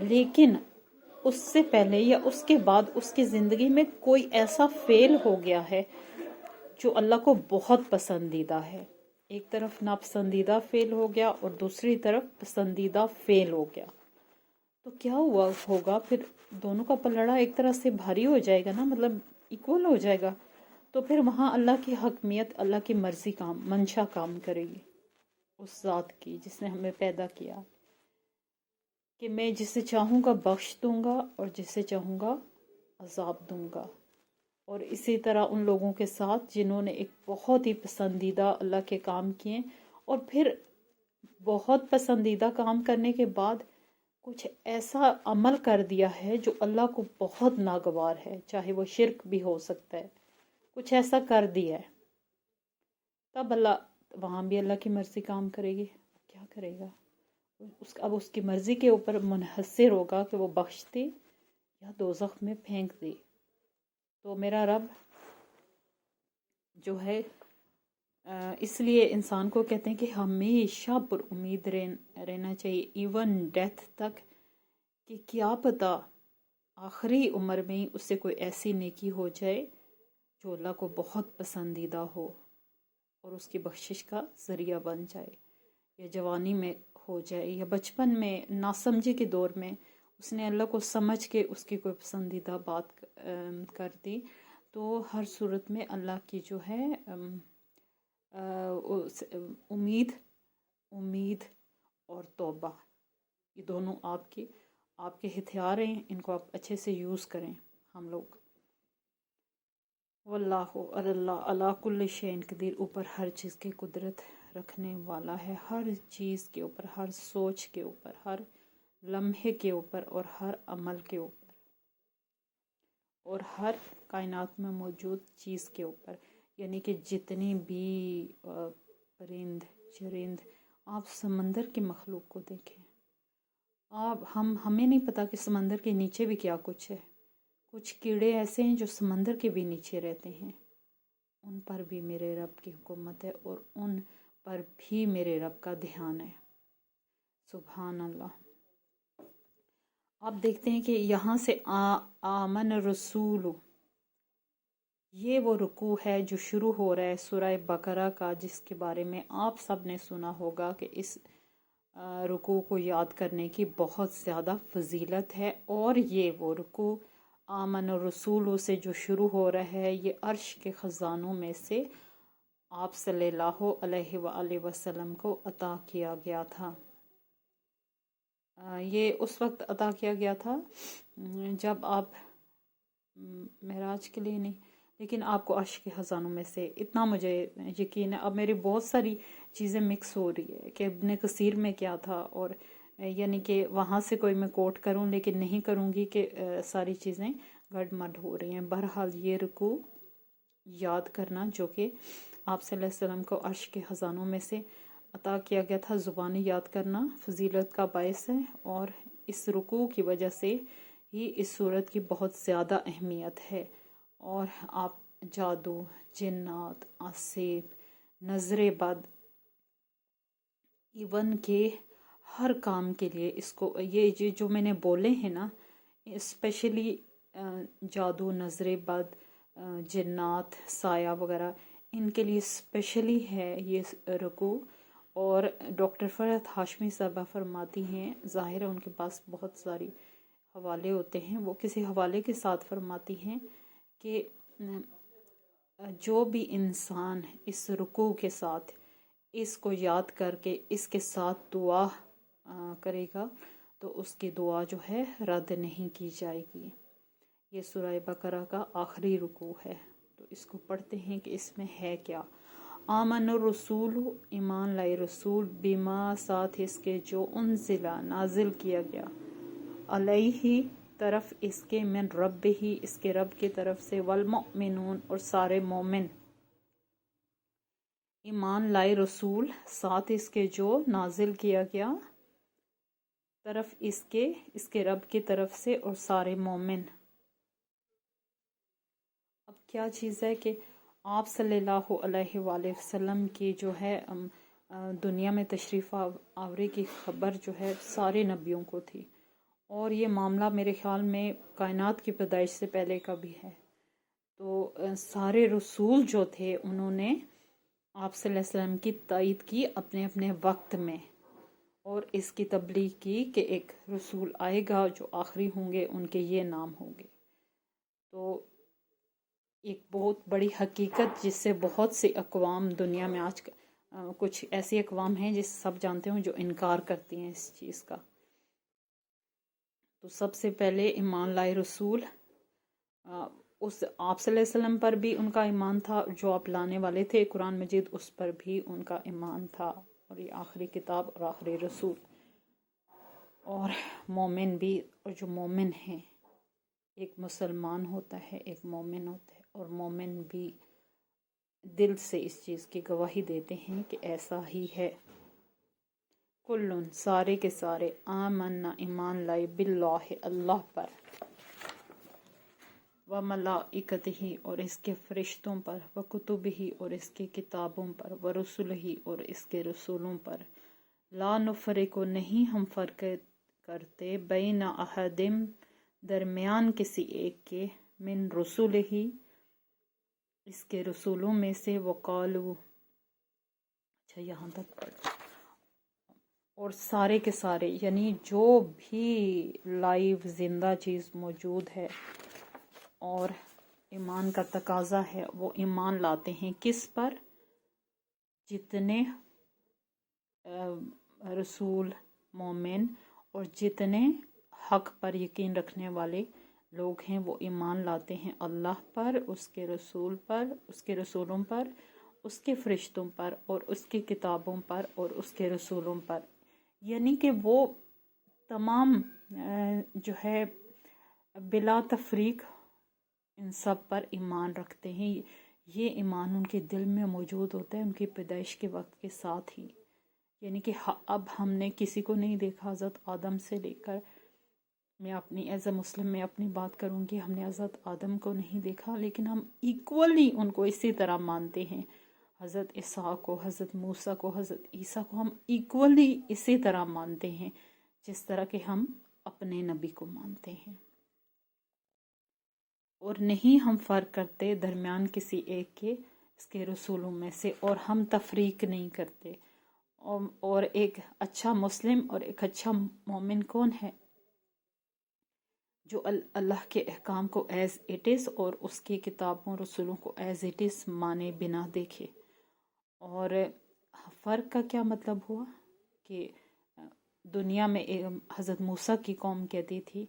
لیکن اس سے پہلے یا اس کے بعد اس کی زندگی میں کوئی ایسا فعل ہو گیا ہے جو اللہ کو بہت پسندیدہ ہے. ایک طرف ناپسندیدہ فعل ہو گیا اور دوسری طرف پسندیدہ فعل ہو گیا. تو کیا ہوا ہوگا پھر؟ دونوں کا پلڑا ایک طرح سے بھاری ہو جائے گا نا، مطلب ایکول ہو جائے گا. تو پھر وہاں اللہ کی حکمیت، اللہ کی مرضی کام، منشا کام کرے گی اس ذات کی جس نے ہمیں پیدا کیا، کہ میں جسے چاہوں گا بخش دوں گا اور جسے چاہوں گا عذاب دوں گا. اور اسی طرح ان لوگوں کے ساتھ جنہوں نے ایک بہت ہی پسندیدہ اللہ کے کام کیے، اور پھر بہت پسندیدہ کام کرنے کے بعد کچھ ایسا عمل کر دیا ہے جو اللہ کو بہت ناگوار ہے، چاہے وہ شرک بھی ہو سکتا ہے، کچھ ایسا کر دیا ہے، تب اللہ وہاں بھی اللہ کی مرضی کام کرے گی. کیا کرے گا؟ اب اس کی مرضی کے اوپر منحصر ہوگا کہ وہ بخش دے یا دوزخ میں پھینک دے. تو میرا رب جو ہے، اس لیے انسان کو کہتے ہیں کہ ہمیشہ پر امید رہنا چاہیے، ایون ڈیتھ تک، کہ کیا پتا آخری عمر میں اس سے کوئی ایسی نیکی ہو جائے جو اللہ کو بہت پسندیدہ ہو اور اس کی بخشش کا ذریعہ بن جائے، یا جوانی میں ہو جائے یا بچپن میں ناسمجھی کے دور میں اس نے اللہ کو سمجھ کے اس کی کوئی پسندیدہ بات کر دی. تو ہر صورت میں اللہ کی جو ہے امید اور توبہ، یہ دونوں آپ کے ہتھیار ہیں، ان کو آپ اچھے سے یوز کریں. ہم لوگ واللہ اللہ علی کل شیء قدیر، اوپر ہر چیز کی قدرت رکھنے والا ہے، ہر چیز کے اوپر، ہر سوچ کے اوپر، ہر لمحے کے اوپر اور ہر عمل کے اوپر اور ہر کائنات میں موجود چیز کے اوپر. یعنی کہ جتنی بھی پرند چرند، آپ سمندر کی مخلوق کو دیکھیں. ہمیں نہیں پتا کہ سمندر کے نیچے بھی کیا کچھ ہے. کچھ کیڑے ایسے ہیں جو سمندر کے بھی نیچے رہتے ہیں، ان پر بھی میرے رب کی حکومت ہے اور ان پر بھی میرے رب کا دھیان ہے. سبحان اللہ. آپ دیکھتے ہیں کہ یہاں سے آمن رسول، یہ وہ رکوع ہے جو شروع ہو رہا ہے سورہ بقرہ کا، جس کے بارے میں آپ سب نے سنا ہوگا کہ اس رکوع کو یاد کرنے کی بہت زیادہ فضیلت ہے. اور یہ وہ رکوع آمن رسول سے جو شروع ہو رہا ہے، یہ عرش کے خزانوں میں سے آپ صلی اللہ علیہ وآلہ وسلم کو عطا کیا گیا تھا. یہ اس وقت عطا کیا گیا تھا جب آپ معراج کے لیے نہیں، لیکن آپ کو عرش کے خزانوں میں سے، اتنا مجھے یقین ہے. اب میری بہت ساری چیزیں مکس ہو رہی ہے کہ ابن کثیر میں کیا تھا، اور یعنی کہ وہاں سے کوئی میں کوٹ کروں لیکن نہیں کروں گی کہ ساری چیزیں گڑ مڈ ہو رہی ہیں. بہرحال یہ رکوع یاد کرنا جو کہ آپ صلی اللہ علیہ وسلم کو عرش کے خزانوں میں سے عطا کیا گیا تھا، زبانی یاد کرنا فضیلت کا باعث ہے. اور اس رکوع کی وجہ سے ہی اس صورت کی بہت زیادہ اہمیت ہے. اور آپ جادو، جنات، آسیب، نظر بد، ایون کے ہر کام کے لیے اس کو، یہ جو میں نے بولے ہیں نا، اسپیشلی جادو، نظر بد، جنات، سایہ وغیرہ، ان کے لیے اسپیشلی ہے یہ رکوع. اور ڈاکٹر فرحت ہاشمی صاحبہ فرماتی ہیں، ظاہر ہے ان کے پاس بہت ساری حوالے ہوتے ہیں، وہ کسی حوالے کے ساتھ فرماتی ہیں کہ جو بھی انسان اس رکوع کے ساتھ اس کو یاد کر کے اس کے ساتھ دعا کرے گا تو اس کی دعا جو ہے رد نہیں کی جائے گی. یہ سورہ بقرہ کا آخری رکوع ہے، تو اس کو پڑھتے ہیں کہ اس میں ہے کیا. آمن الرسول، ایمان لائے رسول، بیما ساتھ اس کے جو انزلہ نازل کیا گیا، علیہ طرف اس کے، من رب ہی اس کے رب کی طرف سے، والمؤمنون اور سارے مومن. ایمان لائے رسول ساتھ اس کے جو نازل کیا گیا، طرف اس کے رب کی طرف سے اور سارے مومن. اب کیا چیز ہے کہ آپ صلی اللہ علیہ وآلہ وسلم کی جو ہے دنیا میں تشریف آوری کی خبر جو ہے سارے نبیوں کو تھی، اور یہ معاملہ میرے خیال میں کائنات کی پیدائش سے پہلے کا بھی ہے. تو سارے رسول جو تھے انہوں نے آپ صلی اللہ علیہ وسلم کی تائید کی اپنے اپنے وقت میں، اور اس کی تبلیغ کی کہ ایک رسول آئے گا جو آخری ہوں گے، ان کے یہ نام ہوں گے. تو ایک بہت بڑی حقیقت جس سے بہت سی اقوام دنیا میں آج کچھ ایسی اقوام ہیں جس سب جانتے ہوں جو انکار کرتی ہیں اس چیز کا. تو سب سے پہلے ایمان لائے رسول، اس آپ صلی اللہ علیہ وسلم پر بھی ان کا ایمان تھا، جو آپ لانے والے تھے قرآن مجید اس پر بھی ان کا ایمان تھا، اور یہ آخری کتاب اور آخری رسول. اور مومن بھی، اور جو مومن ہیں، ایک مسلمان ہوتا ہے ایک مومن ہوتا ہے، اور مومن بھی دل سے اس چیز کی گواہی دیتے ہیں کہ ایسا ہی ہے. کلن سارے کے سارے آمنا ایمان لائے باللہ اللہ پر، وملائکتہ اور اس کے فرشتوں پر، وکتبہ اور اس کے کتابوں پر، ورسلہ اور اس کے رسولوں پر. لا نفرق نہیں ہم فرق کرتے، بین احد درمیان کسی ایک کے، من رسولہ اس کے رسولوں میں سے، وقالو اچھا یہاں تک پڑھ، اور سارے کے سارے یعنی جو بھی لائیو زندہ چیز موجود ہے اور ایمان کا تقاضا ہے، وہ ایمان لاتے ہیں کس پر؟ جتنے رسول، مومن اور جتنے حق پر یقین رکھنے والے لوگ ہیں وہ ایمان لاتے ہیں اللہ پر، اس کے رسول پر، اس کے رسولوں پر، اس کے فرشتوں پر، اور اس کی کتابوں پر، اور اس کے رسولوں پر. یعنی کہ وہ تمام جو ہے بلا تفریق ان سب پر ایمان رکھتے ہیں. یہ ایمان ان کے دل میں موجود ہوتا ہے ان کی پیدائش کے وقت کے ساتھ ہی. یعنی کہ اب ہم نے کسی کو نہیں دیکھا، حضرت آدم سے لے کر، میں اپنی ایز اے مسلم میں اپنی بات کروں گی، ہم نے حضرت آدم کو نہیں دیکھا، لیکن ہم ایکولی ان کو اسی طرح مانتے ہیں. حضرت عیسیٰ کو، حضرت موسیٰ کو، حضرت عیسیٰ کو ہم ایکولی اسی طرح مانتے ہیں جس طرح کہ ہم اپنے نبی کو مانتے ہیں. اور نہیں ہم فرق کرتے درمیان کسی ایک کے اس کے رسولوں میں سے، اور ہم تفریق نہیں کرتے. اور ایک اچھا مسلم اور ایک اچھا مومن کون ہے؟ جو اللہ کے احکام کو ایز اٹ از اور اس کی کتابوں رسولوں کو ایز اٹ از مانے بنا دیکھے. اور فرق کا کیا مطلب ہوا کہ دنیا میں حضرت موسیٰ کی قوم کہتی تھی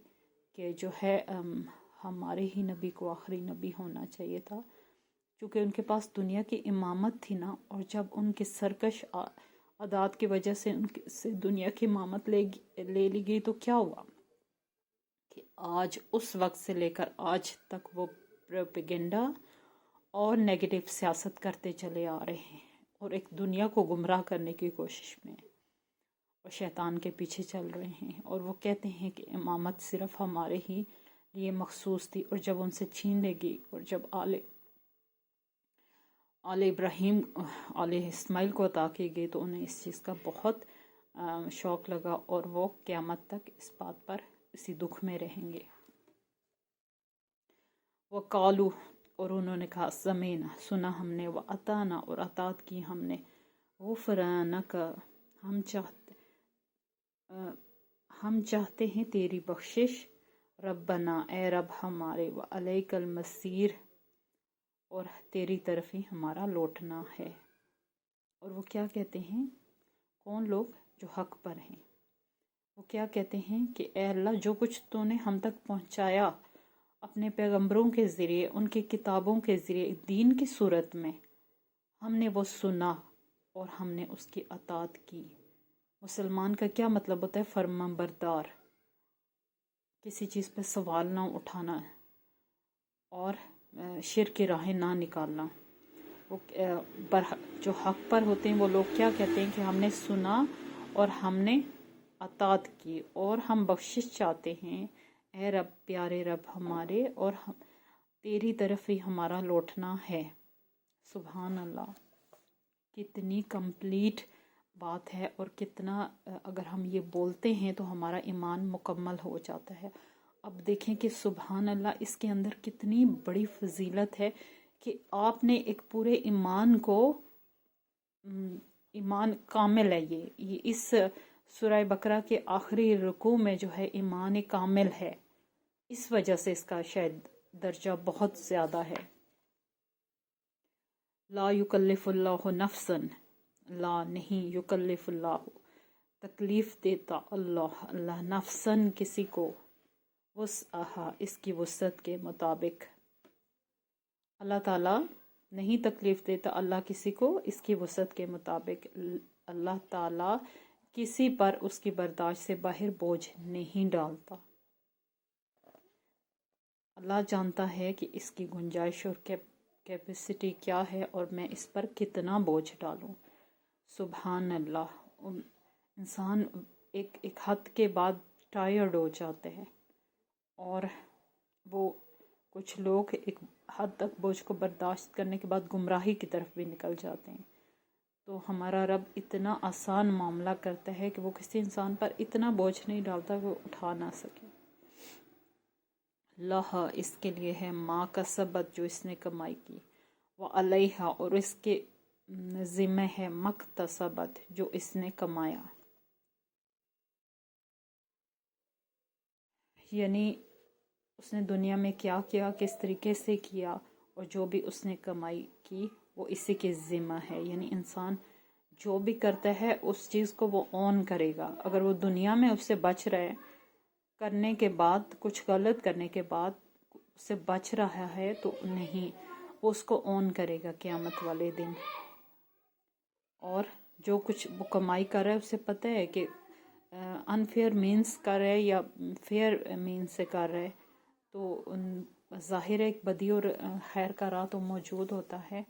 کہ جو ہے ہمارے ہی نبی کو آخری نبی ہونا چاہیے تھا، چونکہ ان کے پاس دنیا کی امامت تھی نا. اور جب ان کے سرکش عادات کی وجہ سے ان سے دنیا کی امامت لے لی گئی، تو کیا ہوا کہ آج اس وقت سے لے کر آج تک وہ پروپیگنڈا اور نیگیٹو سیاست کرتے چلے آ رہے ہیں، اور ایک دنیا کو گمراہ کرنے کی کوشش میں، اور شیطان کے پیچھے چل رہے ہیں. اور وہ کہتے ہیں کہ امامت صرف ہمارے ہی لیے مخصوص تھی، اور جب ان سے چھین لے گی، اور جب آل ابراہیم آل اسماعیل کو عطا کی گئی، تو انہیں اس چیز کا بہت شوق لگا، اور وہ قیامت تک اس بات پر اسی دکھ میں رہیں گے. وقالو اور انہوں نے کہا، سمینا سنا ہم نے، واتانا اور اطاعت کی ہم نے، غفرانک ہم چاہتے ہیں تیری بخشش، ربنا اے رب ہمارے، وعلیک المصیر اور تیری طرف ہی ہمارا لوٹنا ہے. اور وہ کیا کہتے ہیں؟ کون لوگ جو حق پر ہیں، وہ کیا کہتے ہیں کہ اے اللہ جو کچھ تو نے ہم تک پہنچایا اپنے پیغمبروں کے ذریعے، ان کی کتابوں کے ذریعے، دین کی صورت میں، ہم نے وہ سنا اور ہم نے اس کی اطاعت کی. مسلمان کا کیا مطلب ہوتا ہے؟ فرما بردار، کسی چیز پہ سوال نہ اٹھانا اور شرک کی راہیں نہ نکالنا. وہ جو حق پر ہوتے ہیں وہ لوگ کیا کہتے ہیں کہ ہم نے سنا اور ہم نے اطاعت کی، اور ہم بخشش چاہتے ہیں اے رب، پیارے رب ہمارے، اور تیری طرف ہی ہمارا لوٹنا ہے. سبحان اللہ، کتنی کمپلیٹ بات ہے، اور کتنا اگر ہم یہ بولتے ہیں تو ہمارا ایمان مکمل ہو جاتا ہے۔ اب دیکھیں کہ سبحان اللہ، اس کے اندر کتنی بڑی فضیلت ہے کہ آپ نے ایک پورے ایمان کو، ایمان کامل ہے یہ اس سورہ بقرہ کے آخری رکوع میں جو ہے ایمان کامل ہے، اس وجہ سے اس کا شاید درجہ بہت زیادہ ہے۔ لا یکلف اللہ نفسا، لا نہیں، یکلف اللہ تکلیف دیتا اللہ نفسن کسی کو، وسعہا اس کی وسعت کے مطابق۔ اللہ تعالیٰ نہیں تکلیف دیتا اللہ کسی کو اس کی وسعت کے مطابق۔ اللہ تعالیٰ کسی پر اس کی برداشت سے باہر بوجھ نہیں ڈالتا۔ اللہ جانتا ہے کہ اس کی گنجائش اور کیپیسٹی کیا ہے اور میں اس پر کتنا بوجھ ڈالوں۔ سبحان اللہ۔ انسان ایک حد کے بعد ٹائرڈ ہو جاتے ہیں، اور وہ کچھ لوگ ایک حد تک بوجھ کو برداشت کرنے کے بعد گمراہی کی طرف بھی نکل جاتے ہیں۔ تو ہمارا رب اتنا آسان معاملہ کرتا ہے کہ وہ کسی انسان پر اتنا بوجھ نہیں ڈالتا کہ وہ اٹھا نہ سکے۔ لہا اس کے لیے ہے، ما کسبت جو اس نے کمائی کی، وعلیہا اور اس کے ذمہ ہے، مکتسبت جو اس نے کمایا۔ یعنی اس نے دنیا میں کیا کیا، کس طریقے سے کیا، اور جو بھی اس نے کمائی کی وہ اسی کے ذمہ ہے۔ یعنی انسان جو بھی کرتا ہے اس چیز کو وہ اون کرے گا۔ اگر وہ دنیا میں اس سے بچ رہے کرنے کے بعد، کچھ غلط کرنے کے بعد اس سے بچ رہا ہے تو نہیں، وہ اس کو اون کرے گا قیامت والے دن۔ اور جو کچھ وہ کمائی کر رہا ہے اسے پتہ ہے کہ انفیئر مینس کر رہے یا فیئر مینس سے کر رہے، تو ظاہر ایک بدی اور خیر کا راہ تو موجود ہوتا ہے،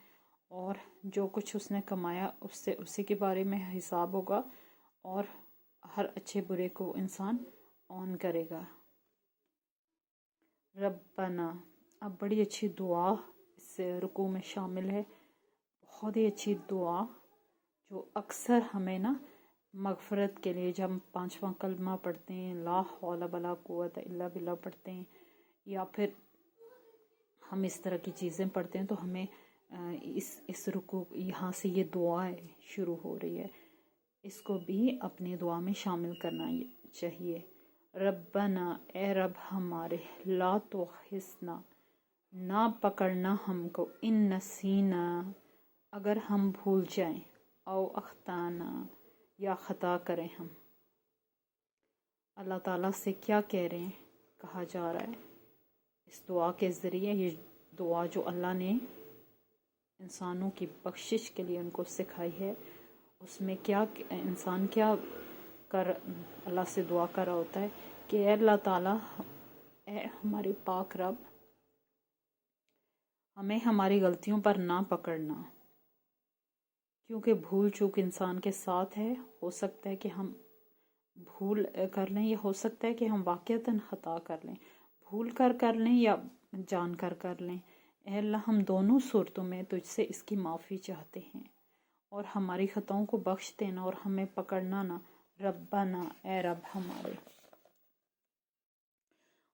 اور جو کچھ اس نے کمایا اس سے اسی کے بارے میں حساب ہوگا، اور ہر اچھے برے کو انسان اون کرے گا۔ ربنا، اب بڑی اچھی دعا اس رکوع میں شامل ہے، بہت ہی اچھی دعا جو اکثر ہمیں نا مغفرت کے لیے، جب ہم 5واں کلمہ پڑھتے ہیں، لا حول ولا قوت الا باللہ پڑھتے ہیں، یا پھر ہم اس طرح کی چیزیں پڑھتے ہیں، تو ہمیں اس رکوع یہاں سے یہ دعا شروع ہو رہی ہے، اس کو بھی اپنی دعا میں شامل کرنا چاہیے۔ ربنا اے رب ہمارے، لا تؤاخذنا نہ پکڑنا ہم کو، ان نسینا اگر ہم بھول جائیں، او اخطانا یا خطا کریں ہم۔ اللہ تعالیٰ سے کیا کہہ رہے ہیں، کہا جا رہا ہے اس دعا کے ذریعے، یہ دعا جو اللہ نے انسانوں کی بخشش کے لیے ان کو سکھائی ہے، اس میں کیا انسان کیا اللہ سے دعا کر رہا ہوتا ہے کہ اے اللہ تعالیٰ، اے ہمارے پاک رب، ہمیں ہماری غلطیوں پر نہ پکڑنا، کیونکہ بھول چوک انسان کے ساتھ ہے۔ ہو سکتا ہے کہ ہم بھول کر لیں، یا ہو سکتا ہے کہ ہم واقعتاً خطا کر لیں، بھول کر لیں یا جان کر لیں۔ اے اللہ، ہم دونوں صورتوں میں تجھ سے اس کی معافی چاہتے ہیں، اور ہماری خطاؤں کو بخش دینا اور ہمیں پکڑنا نہ۔ ربنا اے رب ہمارے،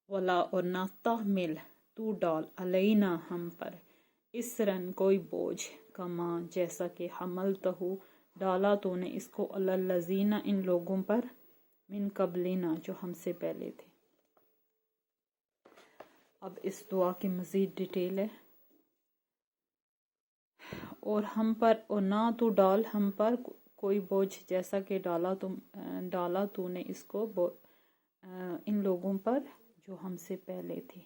ولا اور نہ تحمل تو ڈال، علینا ہم پر، اسرن کوئی بوجھ، کما جیسا کہ حملتہ ڈالا تو نے اس کو، علی الذین ان لوگوں پر، من قبلنا جو ہم سے پہلے تھے۔ اب اس دعا کی مزید ڈیٹیل ہے، اور ہم پر، اور نہ تو ڈال ہم پر کوئی بوجھ، جیسا کہ ڈالا تو نے اس کو ان لوگوں پر جو ہم سے پہلے تھے۔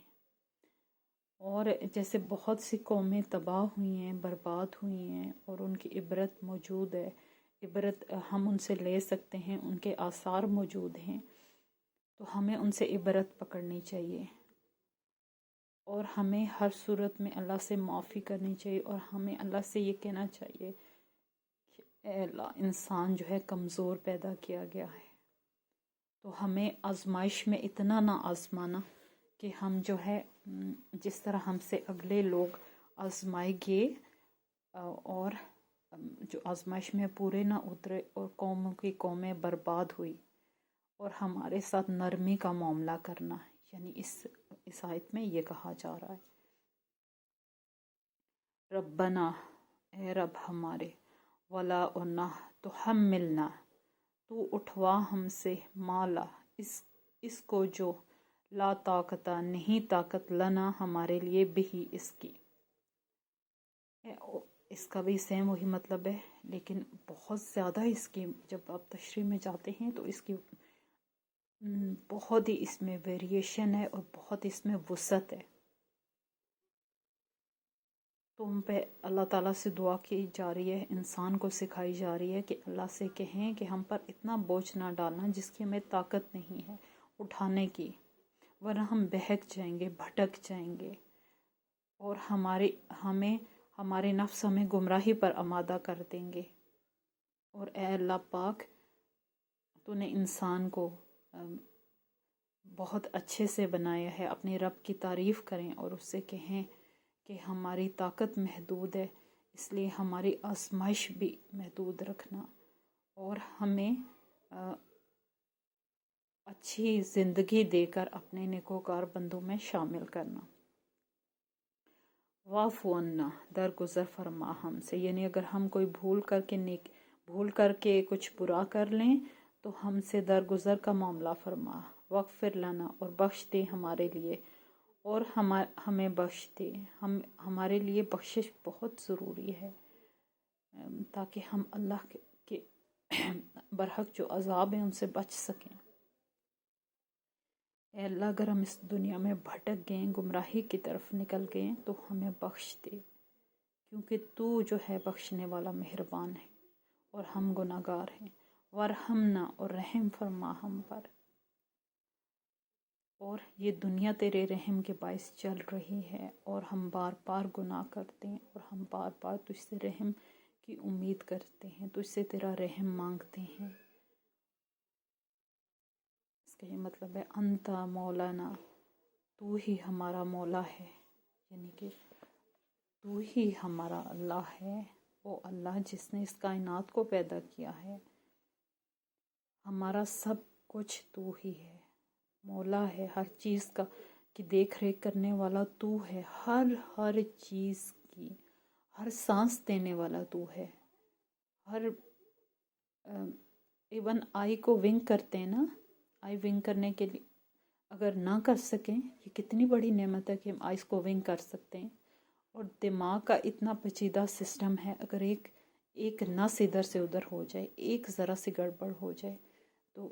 اور جیسے بہت سی قومیں تباہ ہوئی ہیں، برباد ہوئی ہیں، اور ان کی عبرت موجود ہے، عبرت ہم ان سے لے سکتے ہیں، ان کے آثار موجود ہیں، تو ہمیں ان سے عبرت پکڑنی چاہیے، اور ہمیں ہر صورت میں اللہ سے معافی کرنی چاہیے، اور ہمیں اللہ سے یہ کہنا چاہیے کہ اے اللہ، انسان جو ہے کمزور پیدا کیا گیا ہے، تو ہمیں آزمائش میں اتنا نہ آزمانا کہ ہم جو ہے جس طرح ہم سے اگلے لوگ آزمائے گئے اور جو آزمائش میں پورے نہ اترے اور قوموں کی قومیں برباد ہوئی، اور ہمارے ساتھ نرمی کا معاملہ کرنا، یعنی اس آیت میں یہ کہا جا رہا ہے۔ ربنا، اے رب ہمارے، ولا اور نہ تو ہم ملنا، تو اٹھوا ہم سے، مالا اس کو جو، لا طاقت نہیں طاقت، لنا ہمارے لیے، بھی اس کی۔ اس کا بھی سیم وہی مطلب ہے، لیکن بہت زیادہ اس کی جب آپ تشریح میں جاتے ہیں تو اس کی بہت ہی اس میں ویریشن ہے اور بہت اس میں وسعت ہے۔ تو ہم پہ اللہ تعالیٰ سے دعا کی جا رہی ہے، انسان کو سکھائی جا رہی ہے کہ اللہ سے کہیں کہ ہم پر اتنا بوجھ نہ ڈالنا جس کی ہمیں طاقت نہیں ہے اٹھانے کی، ورنہ ہم بہک جائیں گے، بھٹک جائیں گے، اور ہمارے نفس ہمیں گمراہی پر آمادہ کر دیں گے۔ اور اے اللہ پاک، تو نے انسان کو بہت اچھے سے بنایا ہے، اپنے رب کی تعریف کریں اور اس سے کہیں کہ ہماری طاقت محدود ہے، اس لیے ہماری آزمائش بھی محدود رکھنا، اور ہمیں اچھی زندگی دے کر اپنے نیکوکار بندوں میں شامل کرنا۔ واعف عنا، درگزر فرما ہم سے، یعنی اگر ہم کوئی بھول کر کے کچھ برا کر لیں تو ہم سے درگزر کا معاملہ فرما۔ واغفر لنا، اور بخش دے ہمارے لیے، اور ہمیں بخش دے، ہمارے لیے بخشش بہت ضروری ہے، تاکہ ہم اللہ کے برحق جو عذاب ہیں ان سے بچ سکیں۔ اے اللہ، اگر ہم اس دنیا میں بھٹک گئے، گمراہی کی طرف نکل گئے تو ہمیں بخش دے، کیونکہ تو جو ہے بخشنے والا مہربان ہے، اور ہم گناہ گار ہیں۔ ورحمنا، اور رحم فرما ہم پر۔ اور یہ دنیا تیرے رحم کے باعث چل رہی ہے، اور ہم بار بار گناہ کرتے ہیں، اور ہم بار بار تجھ سے رحم کی امید کرتے ہیں، تجھ سے تیرا رحم مانگتے ہیں۔ اس کا یہ مطلب ہے انت مولانا، تو ہی ہمارا مولا ہے، یعنی کہ تو ہی ہمارا اللہ ہے، وہ اللہ جس نے اس کائنات کو پیدا کیا ہے، ہمارا سب کچھ تو ہی ہے، مولا ہے ہر چیز کا، کی دیکھ ریکھ کرنے والا تو ہے، ہر چیز کی، ہر سانس دینے والا تو ہے، ہر ایون آئی کو ونک کرتے ہیں نا، آئی ونک کرنے کے لیے اگر نہ کر سکیں، یہ کتنی بڑی نعمت ہے کہ ہم آئیز کو ونک کر سکتے ہیں، اور دماغ کا اتنا پیچیدہ سسٹم ہے، اگر ایک نس ادھر سے ادھر ہو جائے، ایک ذرا سی گڑبڑ ہو جائے تو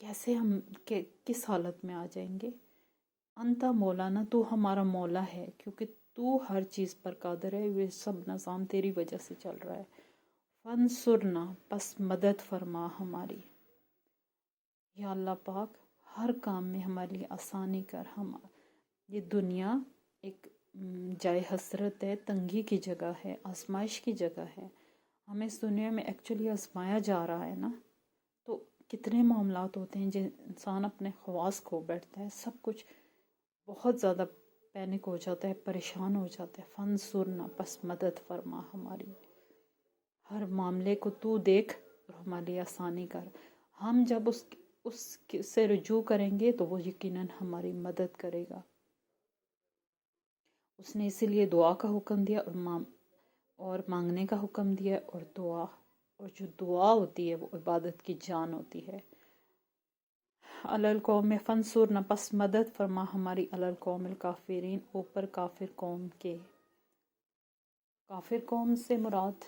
کیسے ہم کس حالت میں آ جائیں گے۔ انتا مولانا، تو ہمارا مولا ہے، کیونکہ تو ہر چیز پر قادر ہے، یہ سب نظام تیری وجہ سے چل رہا ہے۔ فانصرنا، پس مدد فرما ہماری، یا اللہ پاک ہر کام میں ہمارے لیے آسانی کر۔ یہ دنیا ایک جائے حسرت ہے، تنگی کی جگہ ہے، آزمائش کی جگہ ہے، ہمیں اس دنیا میں ایکچولی آزمایا جا رہا ہے نا، تو کتنے معاملات ہوتے ہیں جن انسان اپنے خواص کھو بیٹھتا ہے، سب کچھ بہت زیادہ پینک ہو جاتا ہے، پریشان ہو جاتا ہے۔ فانصرنا، پس مدد فرما ہماری، ہر معاملے کو تو دیکھ اور ہمارے لیے آسانی کر۔ ہم جب اس سے رجوع کریں گے تو وہ یقیناً ہماری مدد کرے گا۔ اس نے اسی لیے دعا کا حکم دیا اور مانگنے کا حکم دیا، اور اور جو دعا ہوتی ہے وہ عبادت کی جان ہوتی ہے۔ علی القوم فانصرنا، پس مدد فرما ہماری، علی القوم الکافرین، اوپر کافر قوم کے۔ کافر قوم سے مراد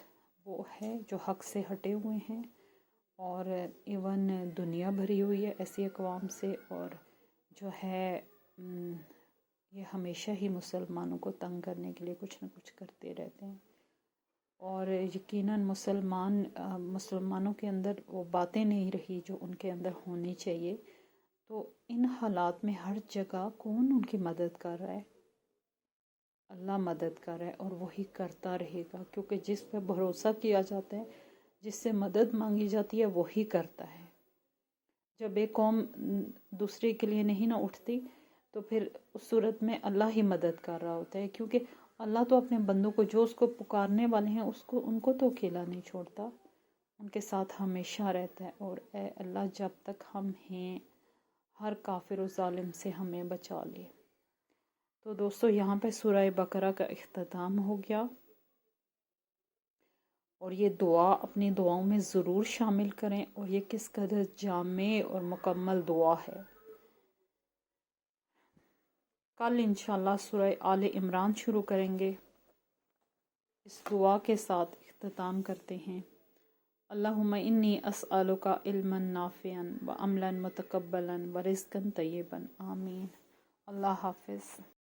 وہ ہے جو حق سے ہٹے ہوئے ہیں، اور ایون دنیا بھری ہوئی ہے ایسی اقوام سے، اور جو ہے یہ ہمیشہ ہی مسلمانوں کو تنگ کرنے کے لیے کچھ نہ کچھ کرتے رہتے ہیں، اور یقیناً مسلمانوں کے اندر وہ باتیں نہیں رہی جو ان کے اندر ہونی چاہیے۔ تو ان حالات میں ہر جگہ کون ان کی مدد کر رہا ہے؟ اللہ مدد کر رہا ہے، اور وہی کرتا رہے گا، کیونکہ جس پہ بھروسہ کیا جاتا ہے، جس سے مدد مانگی جاتی ہے، وہی کرتا ہے۔ جب ایک قوم دوسرے کے لیے نہیں نہ اٹھتی تو پھر اس صورت میں اللہ ہی مدد کر رہا ہوتا ہے، کیونکہ اللہ تو اپنے بندوں کو جو اس کو پکارنے والے ہیں ان کو تو اکیلا نہیں چھوڑتا، ان کے ساتھ ہمیشہ رہتا ہے۔ اور اے اللہ جب تک ہم ہیں ہر کافر و ظالم سے ہمیں بچا لے۔ تو دوستو یہاں پہ سورہ بقرہ کا اختتام ہو گیا، اور یہ دعا اپنی دعاؤں میں ضرور شامل کریں، اور یہ کس قدر جامع اور مکمل دعا ہے۔ کل انشاءاللہ سورہ آل عمران شروع کریں گے۔ اس دعا کے ساتھ اختتام کرتے ہیں۔ اللہم انی اسألک علما نافعا وعملا متقبلا ورزقا طیبا، آمین۔ اللہ حافظ۔